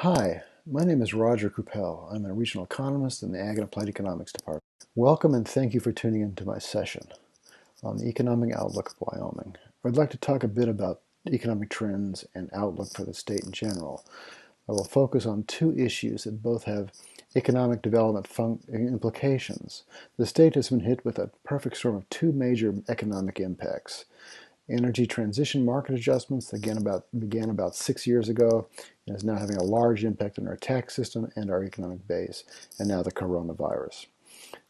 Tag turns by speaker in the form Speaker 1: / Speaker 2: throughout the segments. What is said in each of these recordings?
Speaker 1: Hi, my name is Roger Coupel. I'm a regional economist in the Ag and Applied Economics Department. Welcome and thank you for tuning into my session on the economic outlook of Wyoming. I'd like to talk a bit about economic trends and outlook for the state in general. I will focus on two issues that both have economic development implications. The state has been hit with a perfect storm of two major economic impacts. Energy transition market adjustments that began about 6 years ago and is now having a large impact on our tax system and our economic base, and now the coronavirus.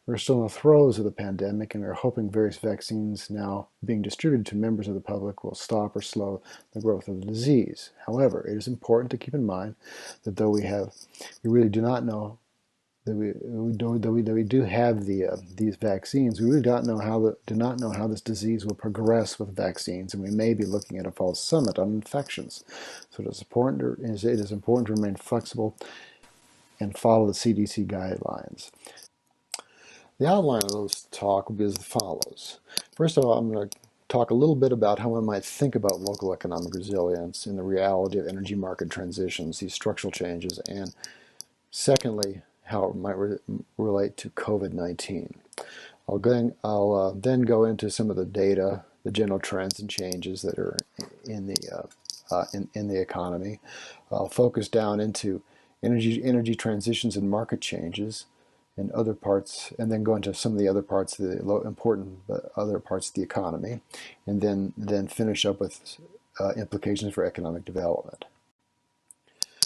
Speaker 1: We're still in the throes of the pandemic, and we're hoping various vaccines now being distributed to members of the public will stop or slow the growth of the disease. However, it is important to keep in mind that though we really do not know that we do have these vaccines, we really do not know how this disease will progress with vaccines, and we may be looking at a false summit on infections. So it is important to remain flexible and follow the CDC guidelines. The outline of this talk will be as follows. First of all, I'm going to talk a little bit about how one might think about local economic resilience in the reality of energy market transitions, these structural changes, and secondly, how it might relate to COVID-19. I'll then go into some of the data, the general trends and changes that are in the economy. I'll focus down into energy transitions and market changes and other parts, and then go into some of the other parts of the important other parts of the economy, and then finish up with implications for economic development.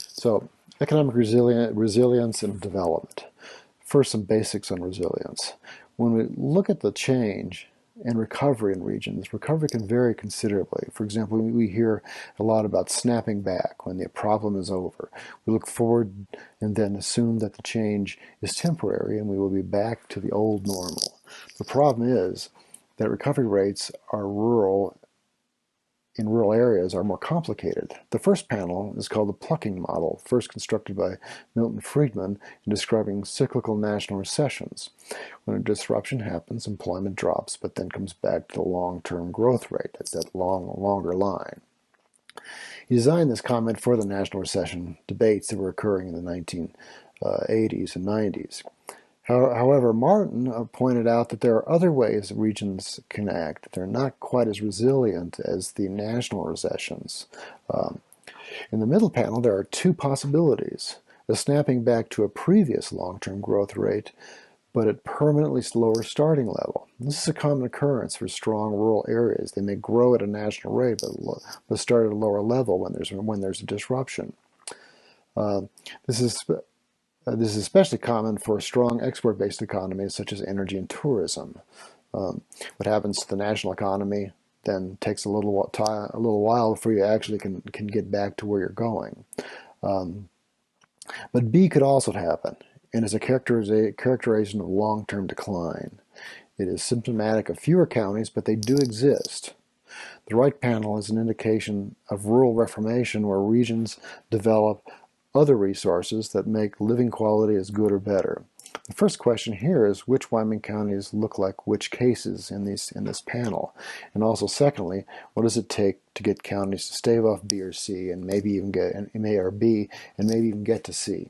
Speaker 1: So, economic resilience and development. First, some basics on resilience. When we look at the change and recovery in regions, recovery can vary considerably. For example, we hear a lot about snapping back when the problem is over. We look forward and then assume that the change is temporary and we will be back to the old normal. The problem is that recovery rates in rural areas are more complicated. The first panel is called the plucking model, first constructed by Milton Friedman in describing cyclical national recessions. When a disruption happens, employment drops, but then comes back to the long-term growth rate. That's that longer line. He designed this comment for the national recession debates that were occurring in the 1980s and 90s. However, Martin pointed out that there are other ways regions can act. They're not quite as resilient as the national recessions. In the middle panel, there are two possibilities. A snapping back to a previous long-term growth rate, but at permanently lower starting level. This is a common occurrence for strong rural areas. They may grow at a national rate, but start at a lower level when there's a disruption. This is especially common for strong export-based economies such as energy and tourism. What happens to the national economy then takes a little while before you actually can get back to where you're going. But B could also happen, and is a characterization of long-term decline. It is symptomatic of fewer counties, but they do exist. The right panel is an indication of rural reformation where regions develop other resources that make living quality as good or better. The first question here is which Wyoming counties look like which cases in this panel, and also secondly, what does it take to get counties to stave off B or C and maybe even get to C?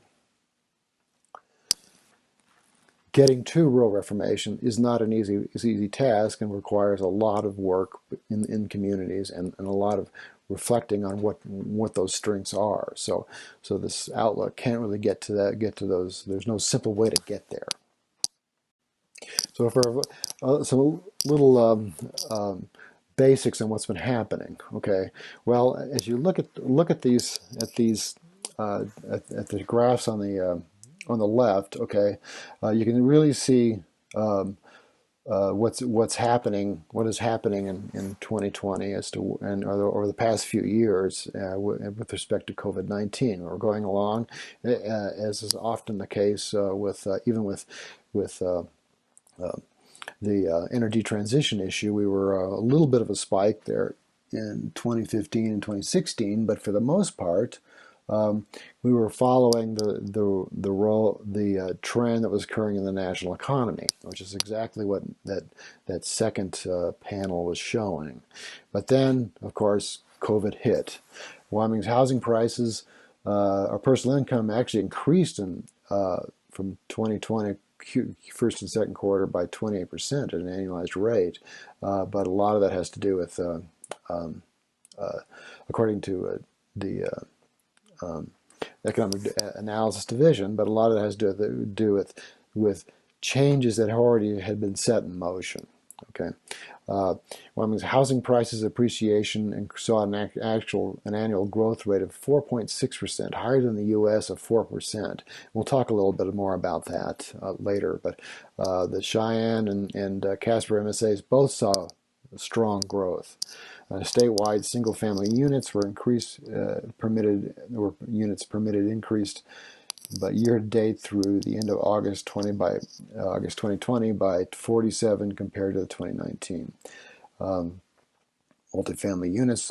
Speaker 1: Getting to rural reformation is not an easy task and requires a lot of work in communities and a lot of reflecting on what those strengths are. So this outlook can't really get to those. There's no simple way to get there. So for some little basics on what's been happening. Okay, well, as you look at the graphs on the left, okay, you can really see what is happening in 2020 over the past few years with respect to COVID-19. We're going along, as is often the case with the energy transition issue. We were a little bit of a spike there in 2015 and 2016, but for the most part, we were following the trend that was occurring in the national economy, which is exactly what that second panel was showing. But then, of course, COVID hit. Wyoming's housing prices Our personal income actually increased from 2020 first and second quarter by 28% at an annualized rate, but a lot of that has to do with, uh, according to the Economic Analysis Division, but a lot of it has to do with changes that already had been set in motion. Okay, Wyoming's housing prices appreciation saw an annual growth rate of 4.6%, higher than the U.S. of 4%. We'll talk a little bit more about that later. But the Cheyenne and Casper MSAs both saw strong growth. Statewide, single-family units were units permitted increased, but year-to-date through the end of August 2020 by 47 compared to 2019. Multifamily units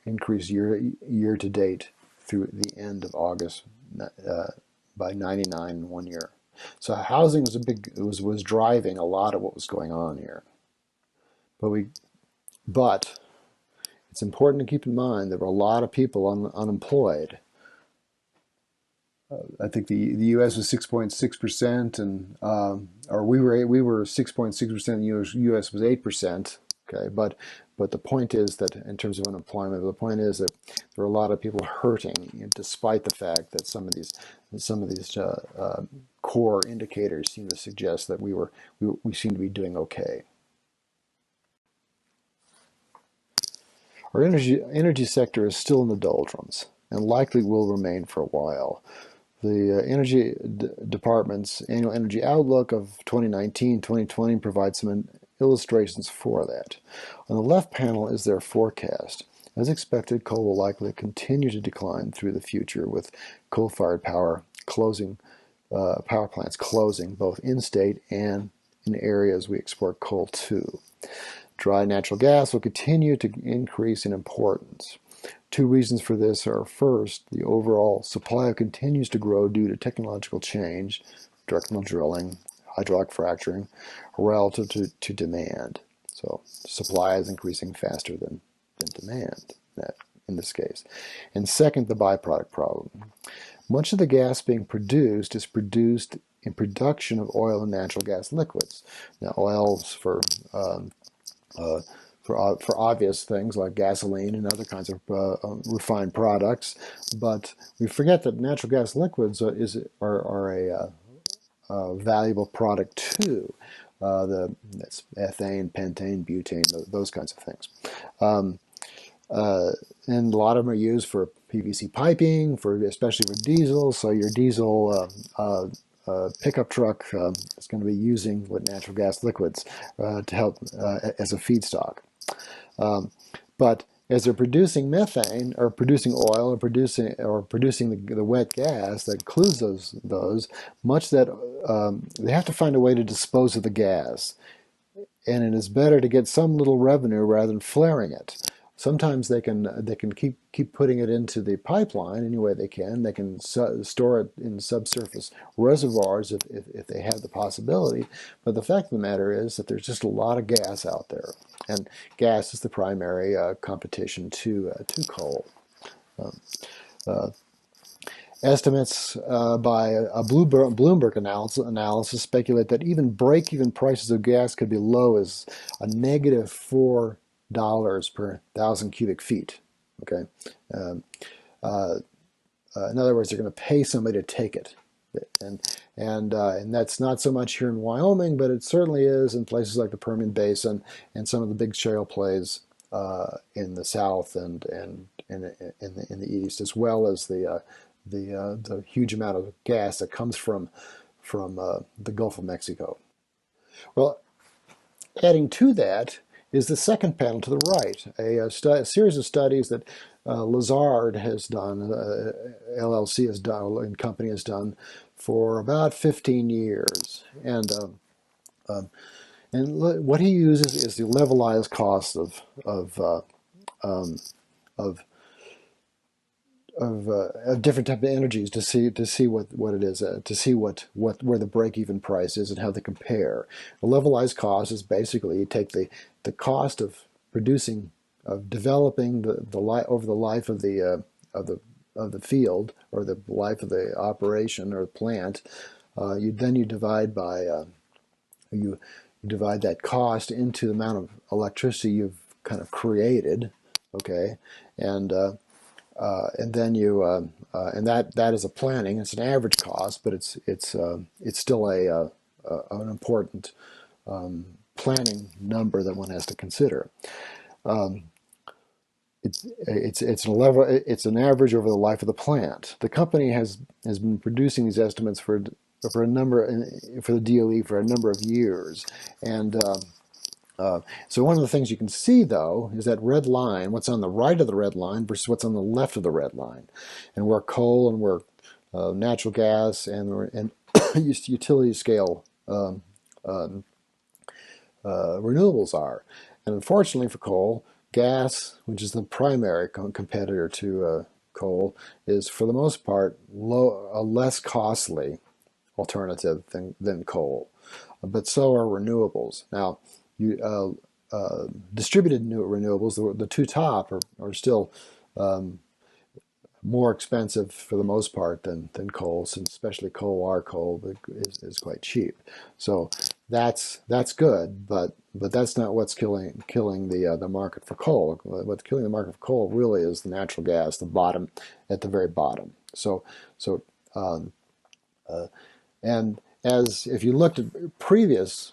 Speaker 1: increased year-to-date through the end of August by 99 in 1 year. So housing was driving a lot of what was going on here. But it's important to keep in mind there were a lot of people unemployed. I think the U.S. was 6.6%, and or we were 6.6%. The U.S. was 8%. Okay, but the point is that in terms of unemployment, the point is that there are a lot of people hurting, despite the fact that some of these core indicators seem to suggest that we seem to be doing okay. Our energy sector is still in the doldrums and likely will remain for a while. The Energy Department's annual energy outlook of 2019-2020 provides some illustrations for that. On the left panel is their forecast. As expected, coal will likely continue to decline through the future, with coal-fired power plants closing both in-state and in areas we export coal to. Dry natural gas will continue to increase in importance. Two reasons for this are, first, the overall supply continues to grow due to technological change, directional drilling, hydraulic fracturing, relative to demand. So supply is increasing faster than demand in this case. And second, the byproduct problem. Much of the gas being produced is produced in production of oil and natural gas liquids. Now, oils for obvious things like gasoline and other kinds of refined products, but we forget that natural gas liquids are a valuable product too. That's ethane, pentane, butane, those kinds of things. And a lot of them are used for PVC piping, especially for diesel. So your diesel pickup truck is going to be using natural gas liquids to help as a feedstock. But as they're producing methane or producing oil or producing the wet gas that includes those much that they have to find a way to dispose of the gas, and it is better to get some little revenue rather than flaring it. Sometimes they can keep putting it into the pipeline any way they can. They can store it in subsurface reservoirs if they have the possibility. But the fact of the matter is that there's just a lot of gas out there, and gas is the primary competition to coal. Estimates by a Bloomberg analysis speculate that even break-even prices of gas could be low as a negative $4 per 1,000 cubic feet. Okay, in other words, they're going to pay somebody to take it, and that's not so much here in Wyoming, but it certainly is in places like the Permian Basin and some of the big shale plays in the south and in the east, as well as the huge amount of gas that comes from the Gulf of Mexico. Well, adding to that is the second panel to the right, a series of studies that Lazard has done, LLC has done, and company has done for about 15 years. And what he uses is the levelized cost of different type of energies to see what it is, to see where the break-even price is and how they compare. The levelized cost is basically you take the cost of developing over the life of the the field or the life of the operation or the plant, you divide by you divide that cost into the amount of electricity you've kind of created, okay, and and then and that is a planning. It's an average cost, but it's still an important planning number that one has to consider. Um, it's an average over the life of the plant. The company has been producing these estimates for a number for the DOE for a number of years, and so one of the things you can see though is that red line, what's on the right of the red line versus what's on the left of the red line, and where coal and where natural gas and utility scale um, renewables are. And unfortunately for coal, gas, which is the primary competitor to coal, is for the most part a less costly alternative than coal. But so are renewables. Now, distributed renewables, the two top, are still more expensive for the most part than coal, since especially our coal is quite cheap. So that's good, but that's not what's killing the market for coal. What's killing the market for coal really is the natural gas, at the very bottom. So and as if you looked at previous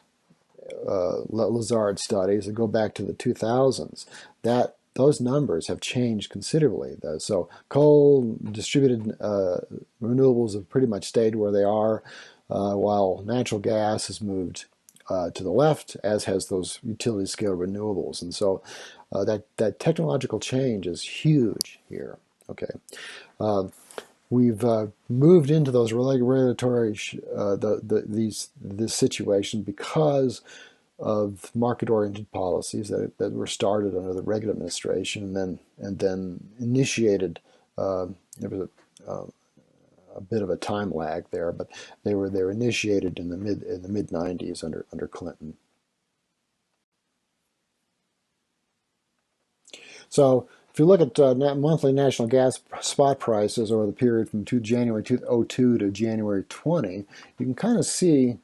Speaker 1: Lazard studies that go back to the 2000s, that those numbers have changed considerably. So coal, distributed renewables have pretty much stayed where they are, while natural gas has moved to the left, as has those utility scale renewables. And so that technological change is huge here. Okay. We've moved into those regulatory this situation because of market-oriented policies that were started under the Reagan administration, and then initiated. There was a bit of a time lag there, but they were initiated in the mid '90s under Clinton. So if you look at monthly national gas spot prices over the period from January 2002 to January 20, you can kind of see,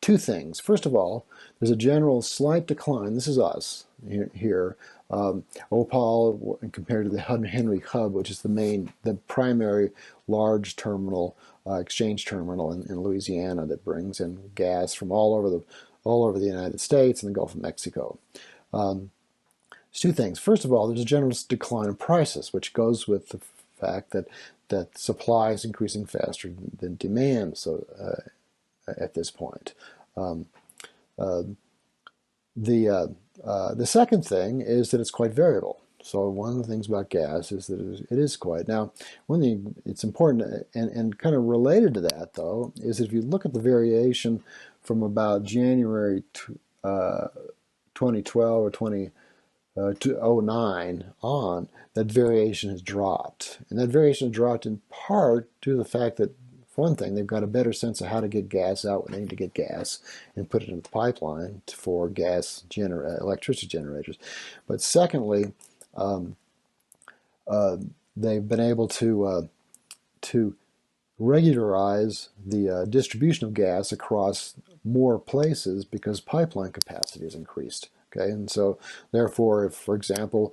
Speaker 1: two things. First of all, there's a general slight decline. This is us here. Opal compared to the Henry Hub, which is the primary large terminal, exchange terminal in Louisiana that brings in gas from all over the United States and the Gulf of Mexico. There's two things. First of all, there's a general decline in prices, which goes with the fact that supply is increasing faster than demand. So at this point, the second thing is that it's quite variable. So one of the things about gas is that it is quite. Now, one thing it's important, and kind of related to that, though, is if you look at the variation from about January 2012 or 2009 on, that variation has dropped. And that variation has dropped in part due to the fact that, for one thing, they've got a better sense of how to get gas out when they need to get gas and put it in the pipeline for electricity generators. But secondly, they've been able to regularize the distribution of gas across more places because pipeline capacity has increased. Okay, and so therefore, if, for example,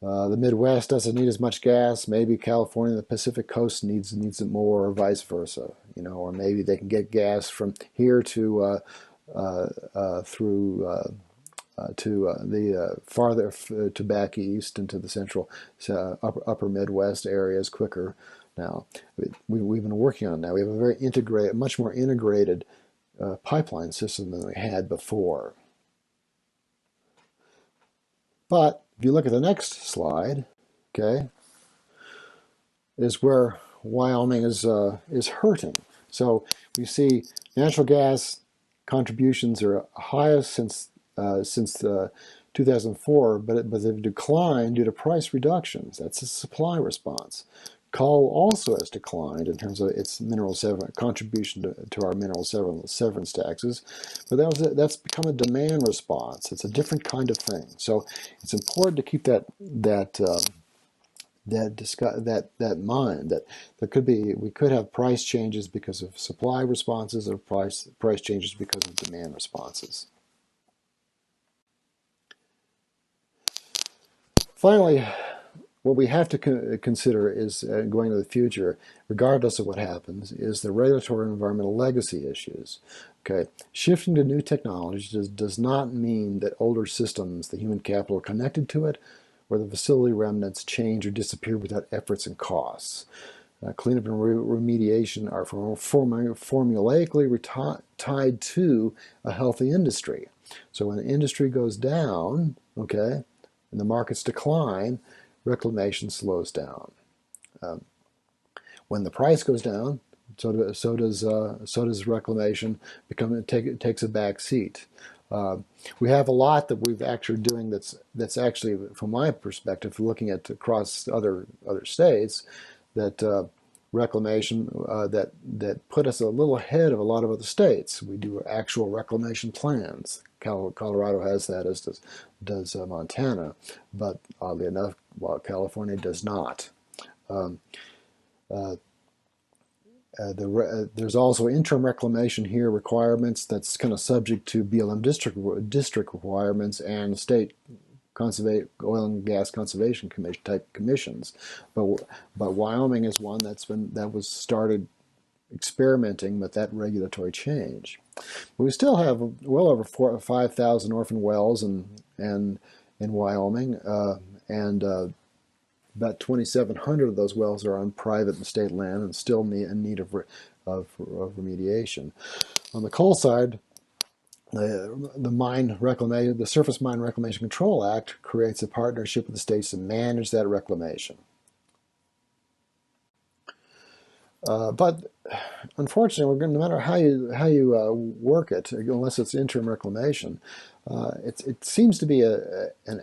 Speaker 1: the Midwest doesn't need as much gas, maybe California, the Pacific Coast needs it more, or vice versa. Or maybe they can get gas from here to the farther to back east into the central upper Midwest areas quicker. Now, we've been working on that. We have a much more integrated pipeline system than we had before. But if you look at the next slide, okay, is where Wyoming is hurting. So we see natural gas contributions are highest since 2004, but they've declined due to price reductions. That's a supply response. Coal also has declined in terms of its contribution to our mineral severance taxes, but that's become a demand response. It's a different kind of thing. So it's important to keep that that mine, that we could have price changes because of supply responses, or price changes because of demand responses. Finally, what we have to consider is, going to the future, regardless of what happens, is the regulatory and environmental legacy issues. Okay, shifting to new technologies does not mean that older systems, the human capital connected to it, or the facility remnants change or disappear without efforts and costs. Cleanup and remediation are formulaically tied to a healthy industry. So when the industry goes down, okay, and the markets decline, reclamation slows down. Um, when the price goes down, so does reclamation takes a back seat. We have a lot that we've actually doing that's actually, from my perspective, looking at across other states, that reclamation that put us a little ahead of a lot of other states. We do actual reclamation plans. Colorado has that, as does Montana, but oddly enough, California does not. Um, uh, there's also interim reclamation here requirements that's kind of subject to BLM district requirements and state oil and gas conservation commission type commissions, but Wyoming is one that was started experimenting with that regulatory change. But we still have well over 4,000 or 5,000 orphan wells in Wyoming, and about 2,700 of those wells are on private and state land and still in need of remediation. On the coal side, the Surface Mine Reclamation Control Act creates a partnership with the states to manage that reclamation. But unfortunately, no matter how you work it, unless it's interim reclamation, it seems to be an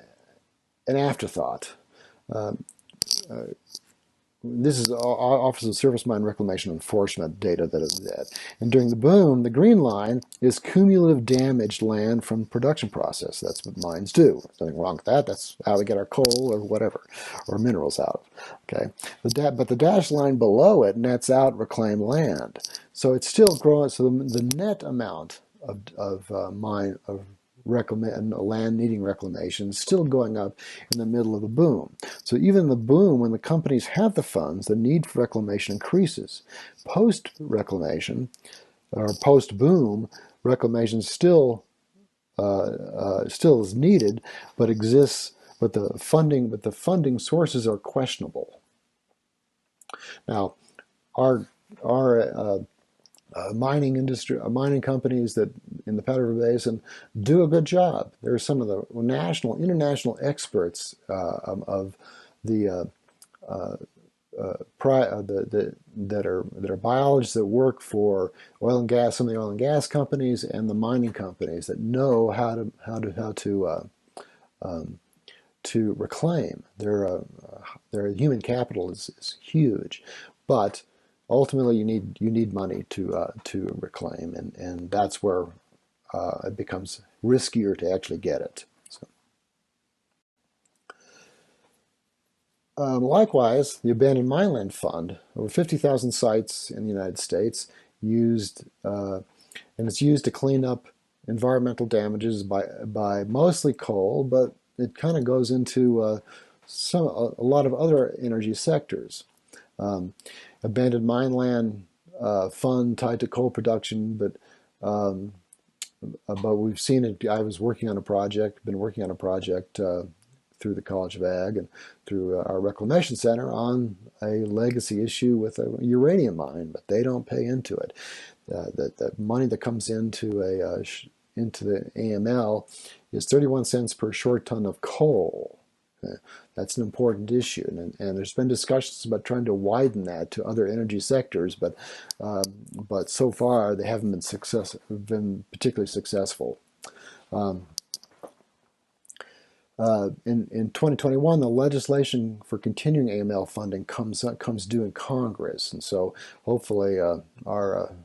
Speaker 1: afterthought. Uh, This is Office of Surface Mine Reclamation Enforcement data that is that. And during the boom, the green line is cumulative damaged land from production process. That's what mines do. There's nothing wrong with that. That's how we get our coal or whatever, or minerals out of. Okay, but the dashed line below it nets out reclaimed land. So it's still growing. So the net amount of land needing reclamation is still going up in the middle of the boom. So even in the boom, when the companies have the funds, the need for reclamation increases. Post-reclamation, or post-boom, reclamation still is needed, but exists. But the funding sources are questionable. Now, our mining companies that in the Powder River Basin do a good job. They're some of the international experts of the that are biologists that work for oil and gas, some of the oil and gas companies, and the mining companies that know how to reclaim. Their human capital is huge, but ultimately you need money to reclaim, and that's where it becomes riskier to actually get it. So, likewise, the Abandoned Mineland Fund, over 50,000 sites in the United States, and it's used to clean up environmental damages by mostly coal, but it kind of goes into a lot of other energy sectors. Abandoned Mineland Fund tied to coal production, but we've seen it. I was working on a project, been working on a project through the College of Ag and through our Reclamation Center on a legacy issue with a uranium mine, but they don't pay into it. The money that comes into the AML is 31 cents per short ton of coal. That's an important issue, and there's been discussions about trying to widen that to other energy sectors, but so far they haven't been particularly successful. In 2021, the legislation for continuing AML funding comes due in Congress, and so hopefully our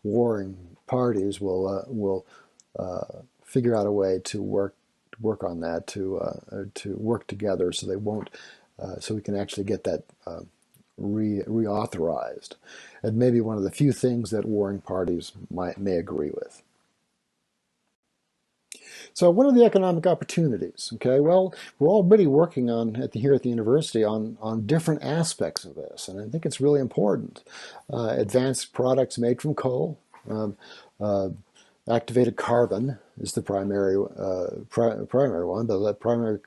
Speaker 1: warring parties will figure out a way to work on that, to work together, so they won't so we can actually get that reauthorized. And maybe one of the few things that warring parties may agree with. So what are the economic opportunities? Okay, well, we're already working on here at the university on different aspects of this, and I think it's really important. Advanced products made from coal, um, uh, activated carbon is the primary one, but that primary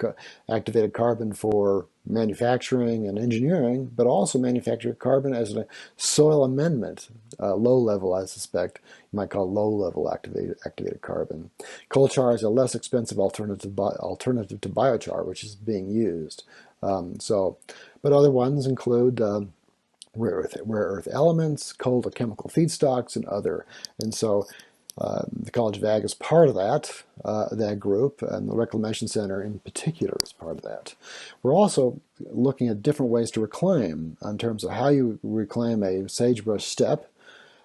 Speaker 1: activated carbon for manufacturing and engineering, but also manufactured carbon as a soil amendment, low level, I suspect you might call low level activated carbon. Coal char is a less expensive alternative to biochar, which is being used. But other ones include rare earth elements, coal to chemical feedstocks, and other. And so the College of Ag is part of that group, and the Reclamation Center in particular is part of that. We're also looking at different ways to reclaim in terms of how you reclaim a sagebrush steppe.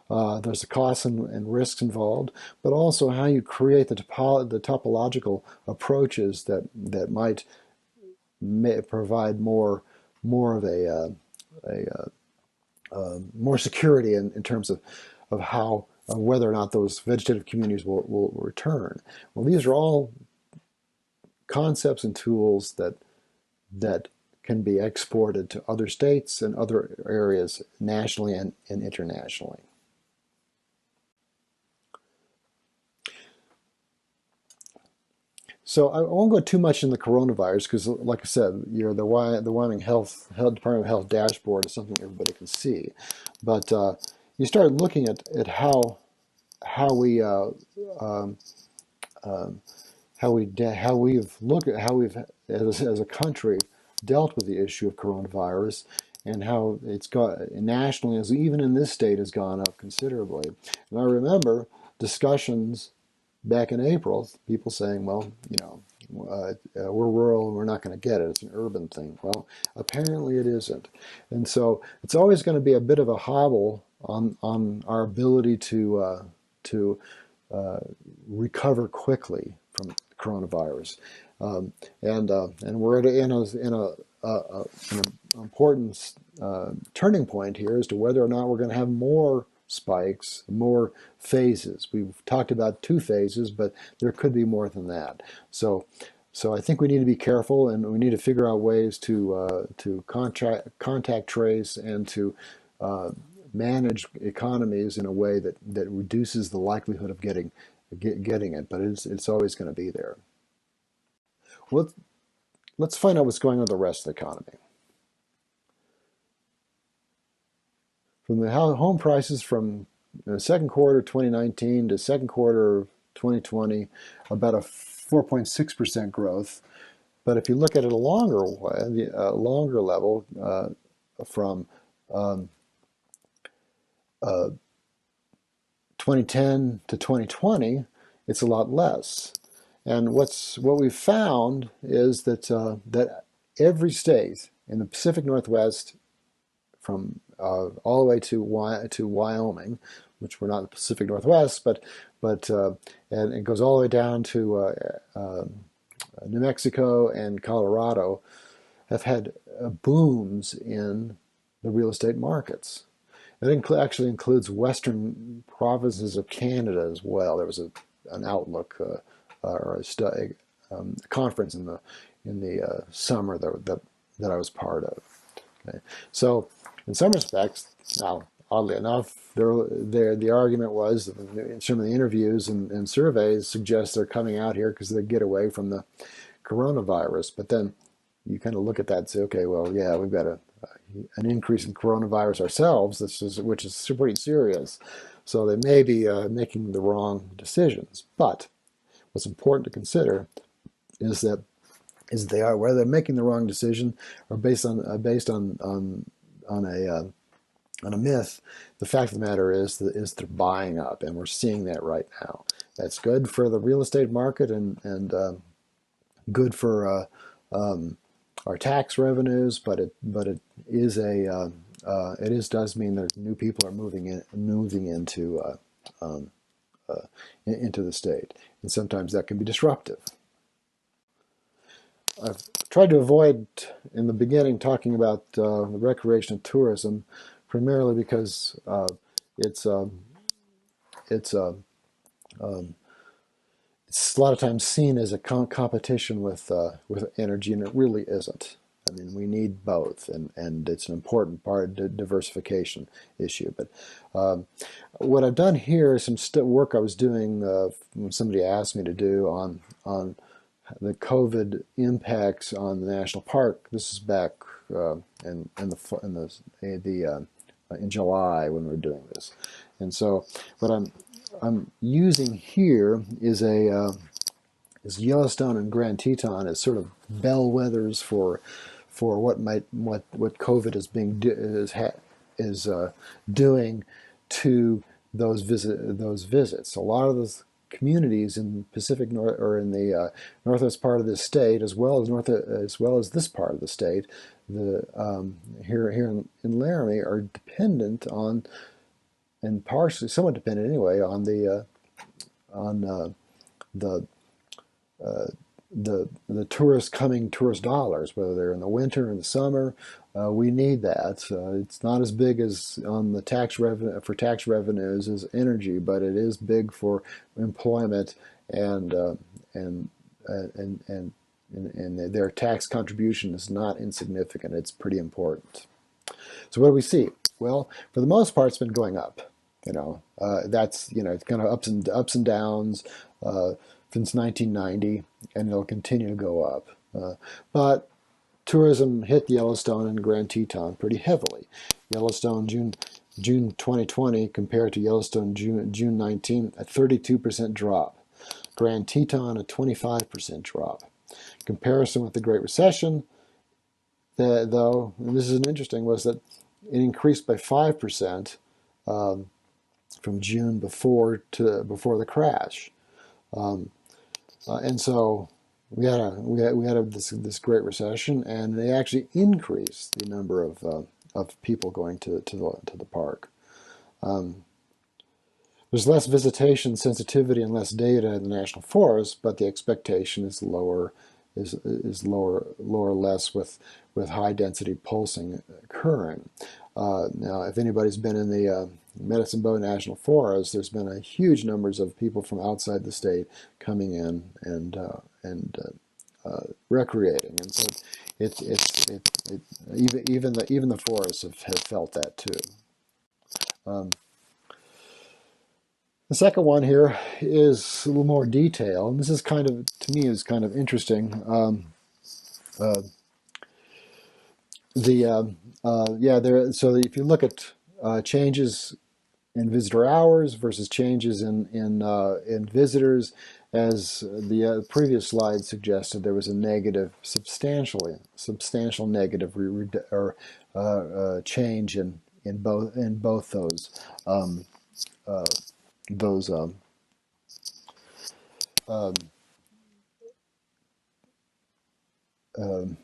Speaker 1: There's the costs and risks involved, but also how you create the topological approaches that might provide more of a more security in terms of how whether or not those vegetative communities will return. Well, these are all concepts and tools that can be exported to other states and other areas nationally and internationally. So I won't go too much in the coronavirus because, like I said, the Wyoming Department of Health dashboard is something everybody can see. But you start looking at how we um, um, how we've as a country dealt with the issue of coronavirus, and how it's got nationally, as even in this state, has gone up considerably. And I remember discussions back in April, people saying, well, we're rural and we're not going to get it. It's an urban thing. Well, apparently it isn't. And so it's always going to be a bit of a hobble on our ability to recover quickly from coronavirus. And we're in an important turning point here as to whether or not we're going to have more spikes, more phases. We've talked about 2 phases, but there could be more than that. So I think we need to be careful, and we need to figure out ways to contact trace and to manage economies in a way that reduces the likelihood of getting it. But it's always going to be there. Well, let's find out what's going on with the rest of the economy. From the home prices from second quarter 2019 to second quarter 2020, about a 4.6% growth. But if you look at it a longer level, from 2010 to 2020, it's a lot less. And what we've found is that every state in the Pacific Northwest, from all the way to Wyoming, which we're not in the Pacific Northwest, but and it goes all the way down to New Mexico and Colorado, have had booms in the real estate markets. It actually includes western provinces of Canada as well. There was an outlook or a conference in the summer that I was part of. Okay. So in some respects, now oddly enough, the argument was in some of the interviews and surveys suggest they're coming out here because they get away from the coronavirus. But then you kind of look at that and say, okay, well, yeah, we've got an increase in coronavirus ourselves, which is pretty serious. So they may be making the wrong decisions. But what's important to consider is that they are, whether they're making the wrong decision or based on a myth. The fact of the matter is they're buying up, and we're seeing that right now. That's good for the real estate market and good for our tax revenues, but it does mean that new people are moving into the state, and sometimes that can be disruptive. I've tried to avoid in the beginning talking about the recreation and tourism, primarily because it's it's um, it's a lot of times seen as a competition with energy, and it really isn't. I mean, we need both, and it's an important part of the diversification issue. But what I've done here is some work I was doing when somebody asked me to do on the COVID impacts on the national park. This is back in July when we were doing this, and so what I'm using here is Yellowstone and Grand Teton as sort of bellwethers for what COVID is doing to those visits. A lot of those communities in Pacific North or in the northwest part of the state, as well as this part of the state, the here in Laramie, are dependent on, and partially somewhat dependent anyway, on the uh, the tourist dollars, whether they're in the winter or in the summer. We need that. It's not as big as on the tax revenues as energy, but it is big for employment and and and their tax contribution is not insignificant. It's pretty important. So what do we see? Well, for the most part, it's been going up. That's it's kind of ups and downs since 1990, and it'll continue to go up. But tourism hit Yellowstone and Grand Teton pretty heavily. Yellowstone June 2020 compared to Yellowstone June 19, a 32% drop. Grand Teton, a 25% drop. Comparison with the Great Recession, though, and this is an interesting, was that it increased by 5% from June before the crash, and so we had this Great Recession, and they actually increased the number of people going to the park. There's less visitation sensitivity and less data in the national forest, but the expectation is lower less with high density pulsing occurring. Now, if anybody's been in the Medicine Bow National Forest, there's been a huge numbers of people from outside the state coming in and recreating, and so even the forests have felt that too. The second one here is a little more detail, and this is to me is kind of interesting. Uh, so if you look at changes in visitor hours versus changes in visitors, as the previous slide suggested, there was a substantial negative change in both those um,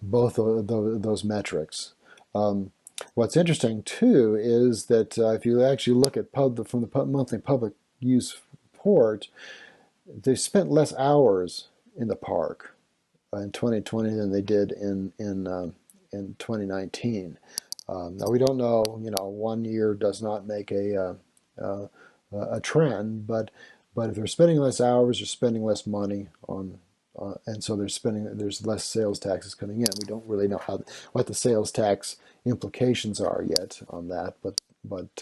Speaker 1: both of those metrics. What's interesting too is that if you actually look at from the monthly public use report, they spent less hours in the park in 2020 than they did in 2019. Now we don't know. 1 year does not make a trend, but if they're spending less hours, they're spending less money on. And so there's less sales taxes coming in. We don't really know what the sales tax implications are yet on that, but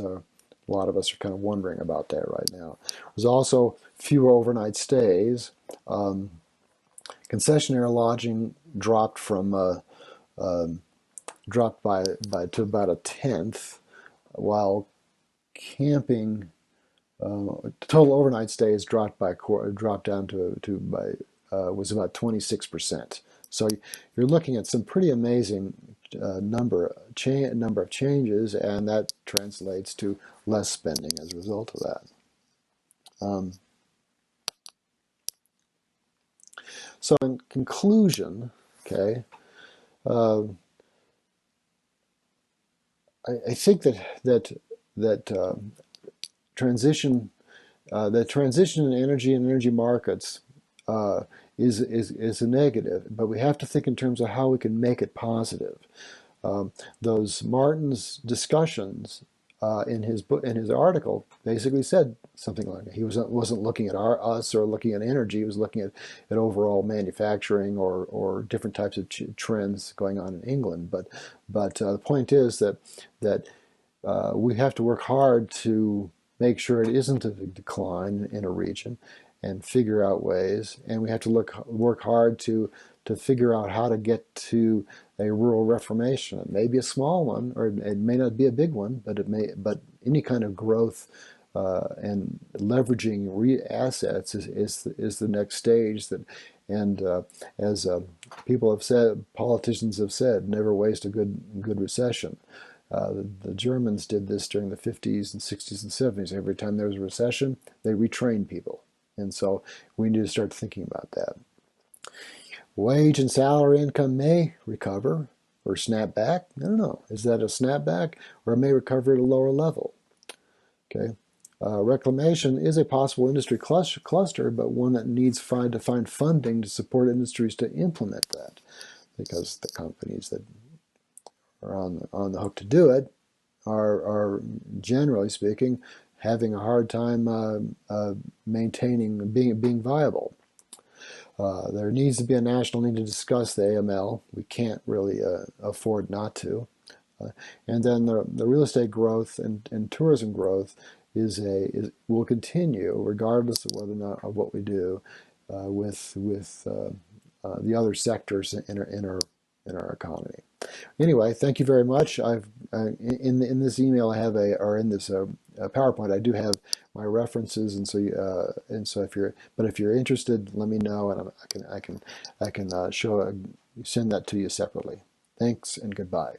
Speaker 1: a lot of us are kind of wondering about that right now. There's also fewer overnight stays. Concessionaire lodging dropped by to about a tenth, while camping total overnight stays dropped down was about 26%. So you're looking at some pretty amazing number of changes, and that translates to less spending as a result of that. So in conclusion, okay, I think that transition in energy and energy markets is a negative, but we have to think in terms of how we can make it positive. Um, those Martin's discussions in his book, in his article, basically said something like that. He wasn't looking at us or looking at energy. He was looking at overall manufacturing or different types of trends going on in England. But the point is that we have to work hard to make sure it isn't a decline in a region and figure out ways. And we have to work hard to figure out how to get to a rural reformation. It may be a small one, or it may not be a big one, but any kind of growth and leveraging assets is the next stage. And as people have said, politicians have said, never waste a good recession. The Germans did this during the 50s and 60s and 70s. Every time there was a recession, they retrained people. And so we need to start thinking about that. Wage and salary income may recover or snap back. I don't know. Is that a snapback, or it may recover at a lower level? Okay. Reclamation is a possible industry cluster, but one that needs to find funding to support industries to implement that, because the companies that are on the hook to do it are generally speaking having a hard time maintaining being viable. There needs to be a national need to discuss the AML. We can't really afford not to. And then the real estate growth and tourism growth will continue regardless of whether or not of what we do with the other sectors in our economy. Anyway, thank you very much. In this email I have in this PowerPoint I do have my references, and so if you're interested, let me know, and I can send that to you separately. Thanks and goodbye.